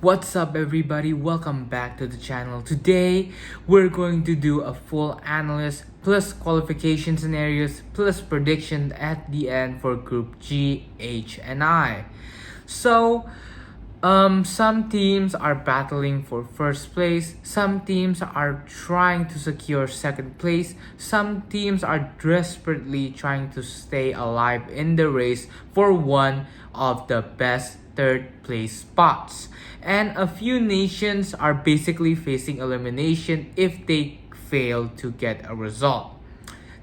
What's up everybody, welcome back to the channel. Today we're going to do a full analysis plus qualification scenarios plus prediction at the end for group G, H and I. So some teams are battling for first place, some teams are trying to secure second place, some teams are desperately trying to stay alive in the race for one of the best third place spots, and a few nations are basically facing elimination if they fail to get a result.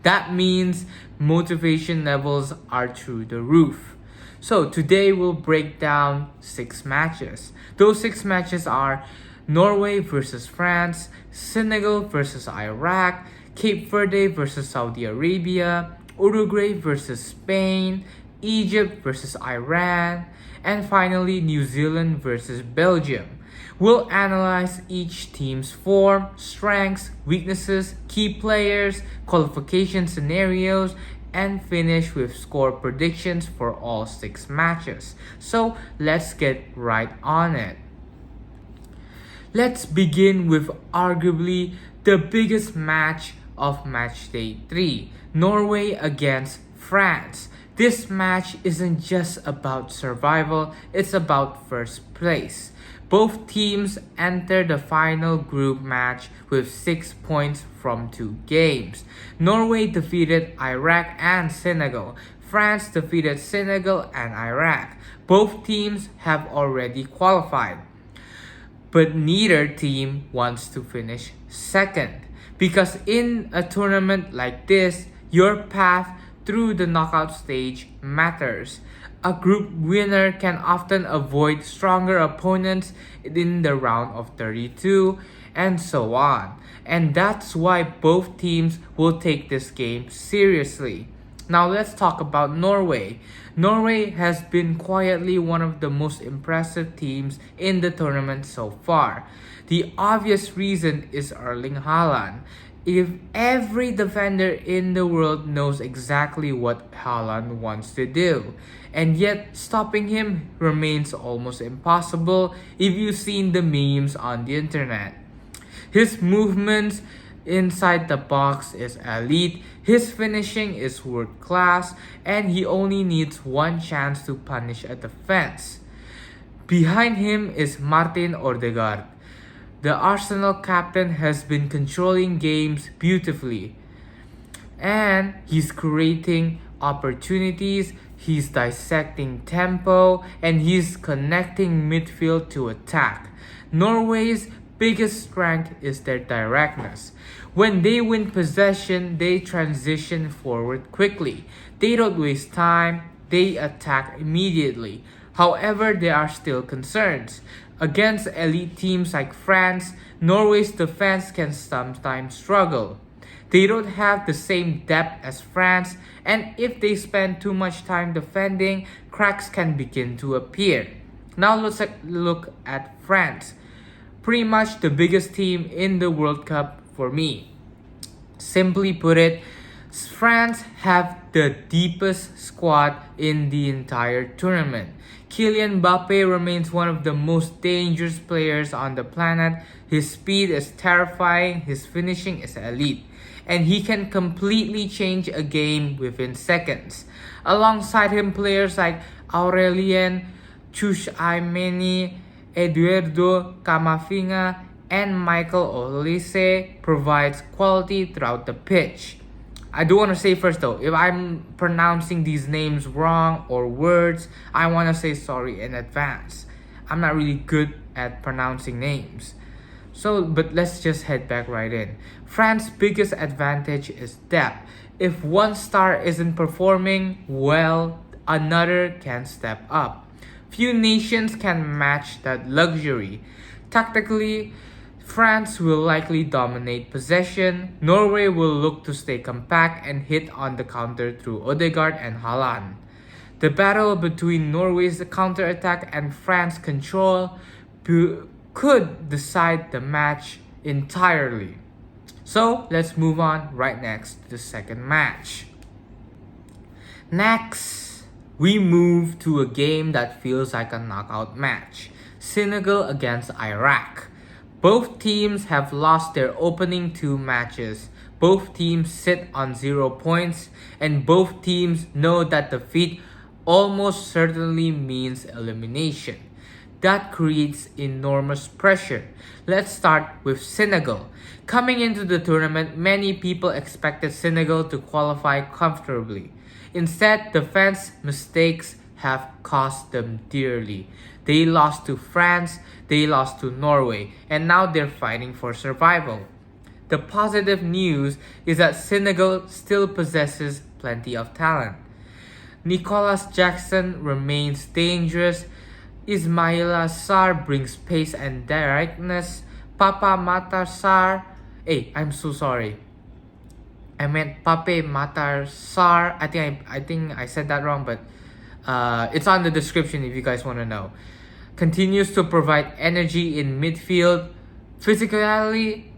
That means motivation levels are through the roof. So today we'll break down 6 matches. Those 6 matches are Norway versus France, Senegal versus Iraq, Cape Verde versus Saudi Arabia, Uruguay versus Spain, Egypt versus Iran, and finally New Zealand versus Belgium. We'll analyze each team's form, strengths, weaknesses, key players, qualification scenarios, and finish with score predictions for all 6 matches. So let's get right on it. Let's begin with arguably the biggest match of Matchday 3, Norway against France. This match isn't just about survival, it's about first place. Both teams enter the final group match with 6 points from 2 games. Norway defeated Iraq and Senegal. France defeated Senegal and Iraq. Both teams have already qualified, but neither team wants to finish second. Because in a tournament like this, your path through the knockout stage matters. A group winner can often avoid stronger opponents in the round of 32 and so on. And that's why both teams will take this game seriously. Now let's talk about Norway. Norway has been quietly one of the most impressive teams in the tournament so far. The obvious reason is Erling Haaland. If every defender in the world knows exactly what Haaland wants to do, and yet stopping him remains almost impossible if you've seen the memes on the internet. His movements inside the box is elite, his finishing is world class, and he only needs one chance to punish a defense. Behind him is Martin Ødegaard. The Arsenal captain has been controlling games beautifully, and he's creating opportunities, he's dissecting tempo, and he's connecting midfield to attack. Norway's biggest strength is their directness. When they win possession, they transition forward quickly. They don't waste time, they attack immediately. However, there are still concerns. Against elite teams like France, Norway's defense can sometimes struggle. They don't have the same depth as France, and if they spend too much time defending, cracks can begin to appear. Now let's look at France. Pretty much the biggest team in the World Cup for me. Simply put it, France have the deepest squad in the entire tournament. Kylian Mbappé remains one of the most dangerous players on the planet. His speed is terrifying, his finishing is elite, and he can completely change a game within seconds. Alongside him, players like Aurelien Tchouameni, Eduardo Camavinga, and Michael Olise provides quality throughout the pitch. I do want to say first though, if I'm pronouncing these names wrong or words, I want to say sorry in advance. I'm not really good at pronouncing names. But let's just head back right in. France's biggest advantage is depth. If one star isn't performing well, another can step up. Few nations can match that luxury. Tactically, France will likely dominate possession. Norway will look to stay compact and hit on the counter through Ødegaard and Haaland. The battle between Norway's counterattack and France's control could decide the match entirely. So let's move on right next to the second match. Next, we move to a game that feels like a knockout match. Senegal against Iraq. Both teams have lost their opening 2 matches. Both teams sit on 0 points, and both teams know that defeat almost certainly means elimination. That creates enormous pressure. Let's start with Senegal. Coming into the tournament, many people expected Senegal to qualify comfortably. Instead, defense mistakes have cost them dearly. They lost to France, they lost to Norway, and now they're fighting for survival. The positive news is that Senegal still possesses plenty of talent. Nicolas Jackson remains dangerous. Ismaïla Sarr brings pace and directness. I'm so sorry. I meant Pape Matar Sarr. I think I said that wrong, but it's on the description if you guys want to know. Continues to provide energy in midfield. Physically,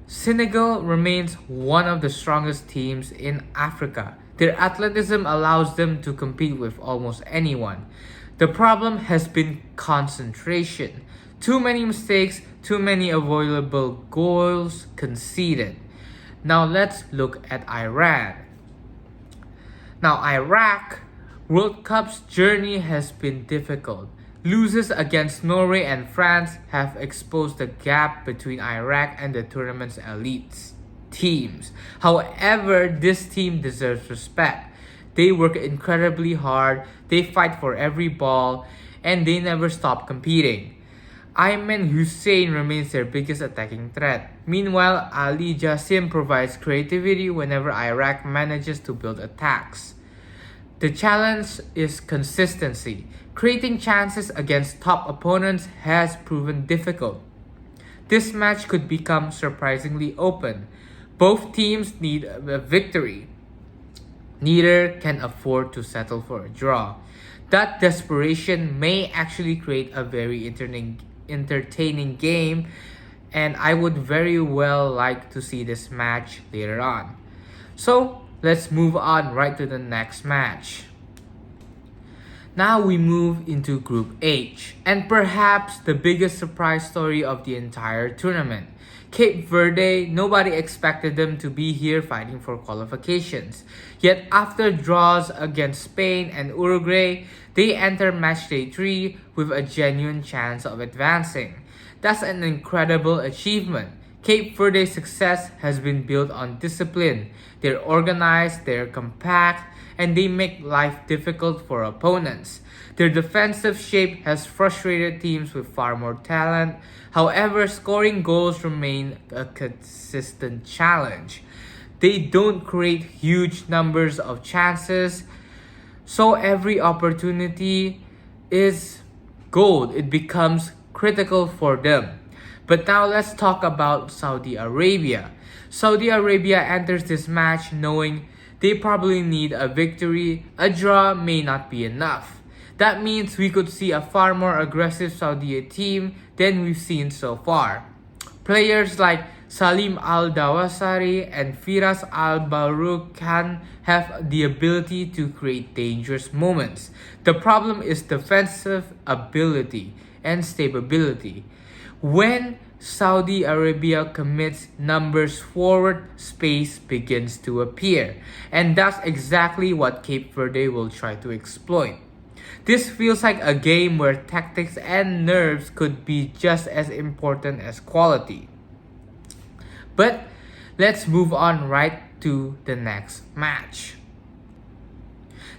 Senegal remains one of the strongest teams in Africa. Their athleticism allows them to compete with almost anyone. The problem has been concentration. Too many mistakes, too many avoidable goals conceded. Now let's look at Iran. Now Iraq World Cup's journey has been difficult. Losses against Norway and France have exposed the gap between Iraq and the tournament's elite teams. However, this team deserves respect. They work incredibly hard, they fight for every ball, and they never stop competing. Aymen Hussein remains their biggest attacking threat. Meanwhile, Ali Jassim provides creativity whenever Iraq manages to build attacks. The challenge is consistency. Creating chances against top opponents has proven difficult. This match could become surprisingly open. Both teams need a victory. Neither can afford to settle for a draw. That desperation may actually create a very entertaining game, and I would very well like to see this match later on. So let's move on right to the next match. Now we move into Group H, and perhaps the biggest surprise story of the entire tournament. Cape Verde, nobody expected them to be here fighting for qualifications. Yet after draws against Spain and Uruguay, they enter Matchday 3 with a genuine chance of advancing. That's an incredible achievement. Cape Verde's success has been built on discipline. They're organized, they're compact, and they make life difficult for opponents. Their defensive shape has frustrated teams with far more talent. However, scoring goals remain a consistent challenge. They don't create huge numbers of chances, so every opportunity is gold. It becomes critical for them. But now let's talk about Saudi Arabia. Saudi Arabia enters this match knowing they probably need a victory. A draw may not be enough. That means we could see a far more aggressive Saudi team than we've seen so far. Players like Salem Al-Dawsari and Firas Al-Buraikan have the ability to create dangerous moments. The problem is defensive ability and stability. When Saudi Arabia commits numbers forward, space begins to appear. And that's exactly what Cape Verde will try to exploit. This feels like a game where tactics and nerves could be just as important as quality. But let's move on right to the next match.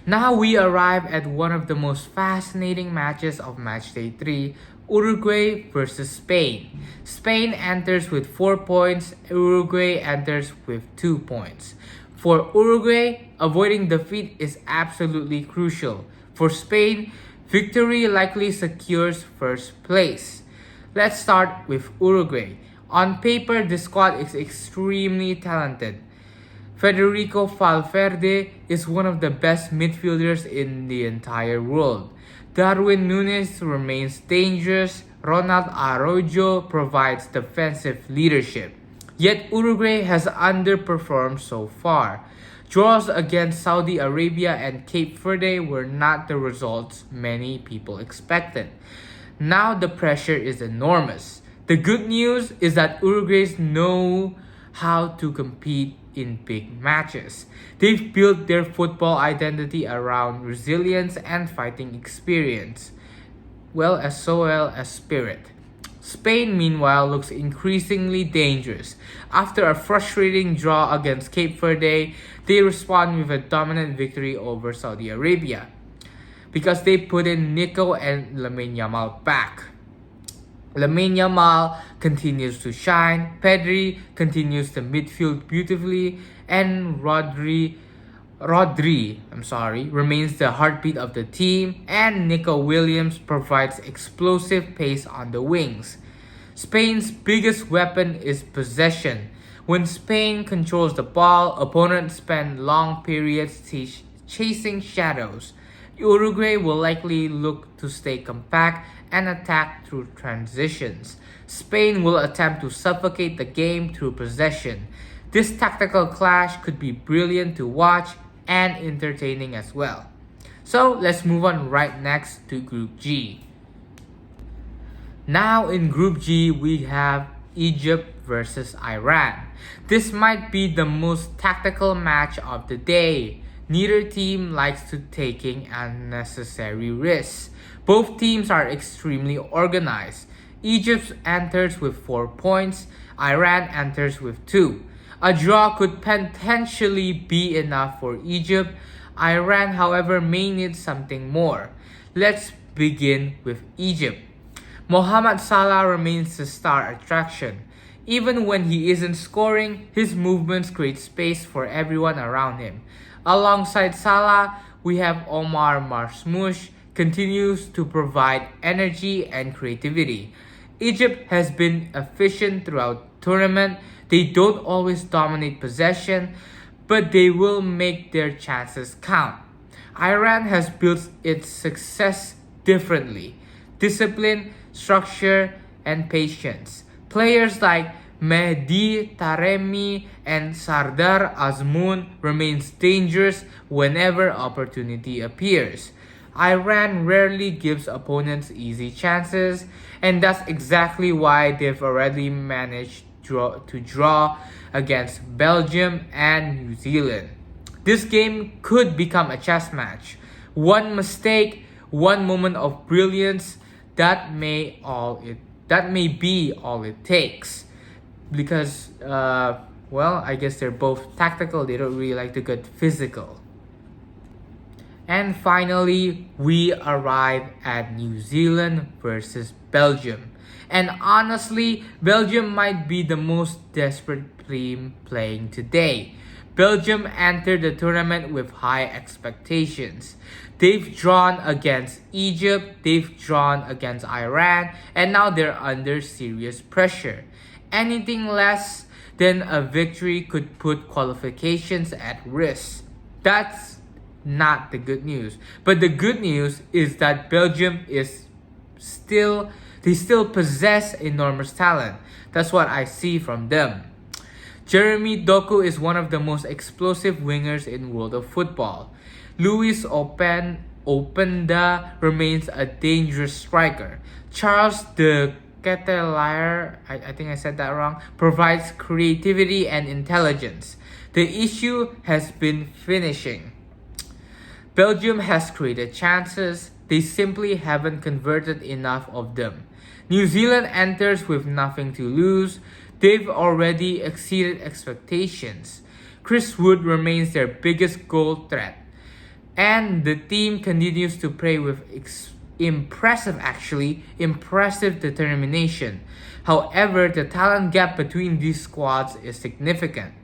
Now we arrive at one of the most fascinating matches of Matchday 3, Uruguay versus Spain. Spain enters with 4 points, Uruguay enters with 2 points. For Uruguay, avoiding defeat is absolutely crucial. For Spain, victory likely secures first place. Let's start with Uruguay. On paper, the squad is extremely talented. Federico Valverde is one of the best midfielders in the entire world. Darwin Núñez remains dangerous. Ronald Araujo provides defensive leadership. Yet Uruguay has underperformed so far. Draws against Saudi Arabia and Cape Verde were not the results many people expected. Now the pressure is enormous. The good news is that Uruguay's know how to compete in big matches. They've built their football identity around resilience and fighting experience, well as spirit. Spain, meanwhile, looks increasingly dangerous. After a frustrating draw against Cape Verde, they respond with a dominant victory over Saudi Arabia because they put in Nico and Lamine Yamal back. Lamine Yamal continues to shine, Pedri continues to midfield beautifully, and Rodri remains the heartbeat of the team, and Nico Williams provides explosive pace on the wings. Spain's biggest weapon is possession. When Spain controls the ball, opponents spend long periods chasing shadows. Uruguay will likely look to stay compact and attack through transitions. Spain will attempt to suffocate the game through possession. This tactical clash could be brilliant to watch and entertaining as well. So let's move on right next to Group G. Now in Group G, we have Egypt versus Iran. This might be the most tactical match of the day. Neither team likes to taking unnecessary risks. Both teams are extremely organized. Egypt enters with 4 points, Iran enters with 2. A draw could potentially be enough for Egypt. Iran, however, may need something more. Let's begin with Egypt. Mohamed Salah remains the star attraction. Even when he isn't scoring, his movements create space for everyone around him. Alongside Salah, we have Omar Marmoush, continues to provide energy and creativity. Egypt has been efficient throughout the tournament. They don't always dominate possession, but they will make their chances count. Iran has built its success differently. Discipline, structure, and patience. Players like Mehdi Taremi and Sardar Azmoun remains dangerous whenever opportunity appears. Iran rarely gives opponents easy chances, and that's exactly why they've already managed to draw against Belgium and New Zealand. This game could become a chess match. One mistake, one moment of brilliance, that may be all it takes. Because, I guess they're both tactical, they don't really like to get physical. And finally, we arrive at New Zealand versus Belgium. And honestly, Belgium might be the most desperate team playing today. Belgium entered the tournament with high expectations. They've drawn against Egypt, they've drawn against Iran, and now they're under serious pressure. Anything less than a victory could put qualifications at risk. That's not the good news. But the good news is that Belgium still possess enormous talent. That's what I see from them. Jérémy Doku is one of the most explosive wingers in world of football. Loïs Openda remains a dangerous striker. Charles de Ketelaere, I think I said that wrong, provides creativity and intelligence. The issue has been finishing. Belgium has created chances, they simply haven't converted enough of them. New Zealand enters with nothing to lose. They've already exceeded expectations. Chris Wood remains their biggest goal threat. And the team continues to play with impressive determination. However, the talent gap between these squads is significant.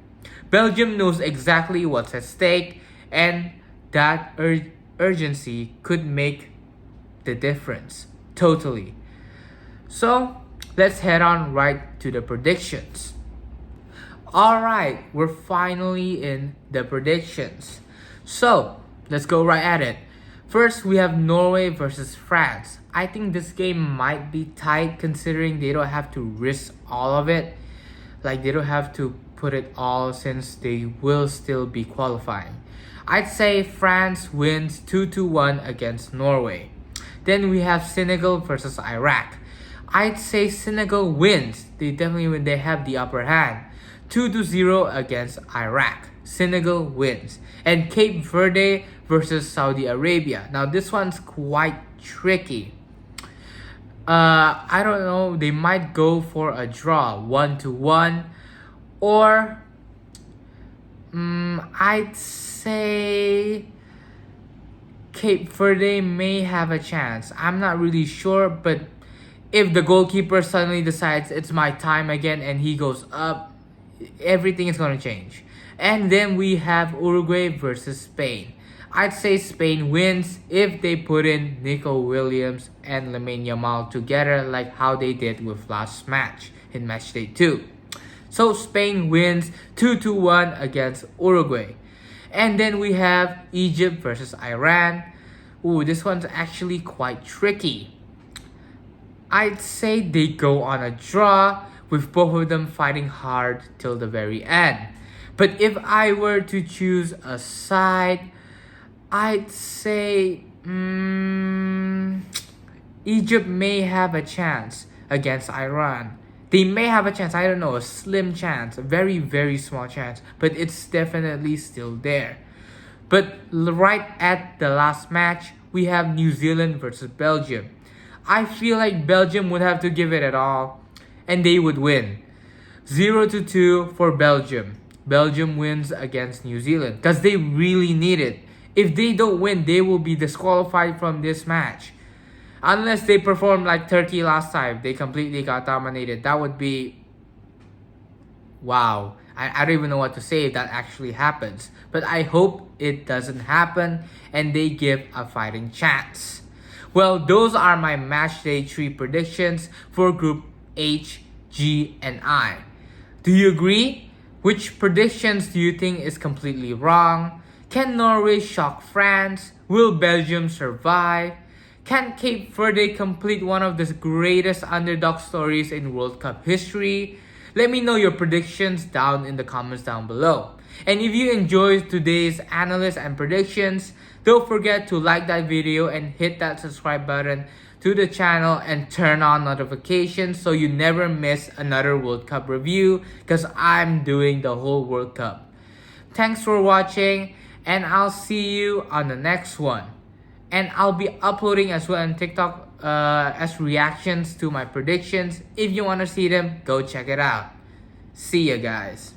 Belgium knows exactly what's at stake, and that urgency could make the difference. Totally. So, let's head on right to the predictions. Alright, we're finally in the predictions. So, let's go right at it. First, we have Norway versus France. I think this game might be tight considering they don't have to risk all of it. Like, they don't have to put it all since they will still be qualifying. I'd say France wins 2-1 against Norway. Then we have Senegal versus Iraq. I'd say Senegal wins. They definitely win. They have the upper hand. 2-0 against Iraq. Senegal wins. And Cape Verde versus Saudi Arabia. Now this one's quite tricky. I don't know. They might go for a draw, 1-1, or I'd say Cape Verde may have a chance. I'm not really sure, but if the goalkeeper suddenly decides it's my time again and he goes up, everything is going to change. And then we have Uruguay versus Spain. I'd say Spain wins if they put in Nico Williams and Lamine Yamal together like how they did with last match in Matchday 2. So Spain wins 2-1 against Uruguay. And then we have Egypt versus Iran. Ooh, this one's actually quite tricky. I'd say they go on a draw with both of them fighting hard till the very end. But if I were to choose a side, I'd say Egypt may have a chance against Iran. They may have a chance, I don't know, a slim chance, a very, very small chance, but it's definitely still there. But right at the last match, we have New Zealand versus Belgium. I feel like Belgium would have to give it at all, and they would win. 0-2 for Belgium. Belgium wins against New Zealand because they really need it. If they don't win, they will be disqualified from this match. Unless they perform like Turkey last time, they completely got dominated. That would be... wow. I don't even know what to say if that actually happens. But I hope it doesn't happen and they give a fighting chance. Well, those are my Matchday 3 predictions for Group H, G, and I. Do you agree? Which predictions do you think is completely wrong? Can Norway shock France? Will Belgium survive? Can Cape Verde complete one of the greatest underdog stories in World Cup history? Let me know your predictions down in the comments down below. And if you enjoyed today's analysis and predictions, don't forget to like that video and hit that subscribe button to the channel and turn on notifications so you never miss another World Cup review because I'm doing the whole World Cup. Thanks for watching and I'll see you on the next one. And I'll be uploading as well on TikTok as reactions to my predictions. If you want to see them, go check it out. See ya guys.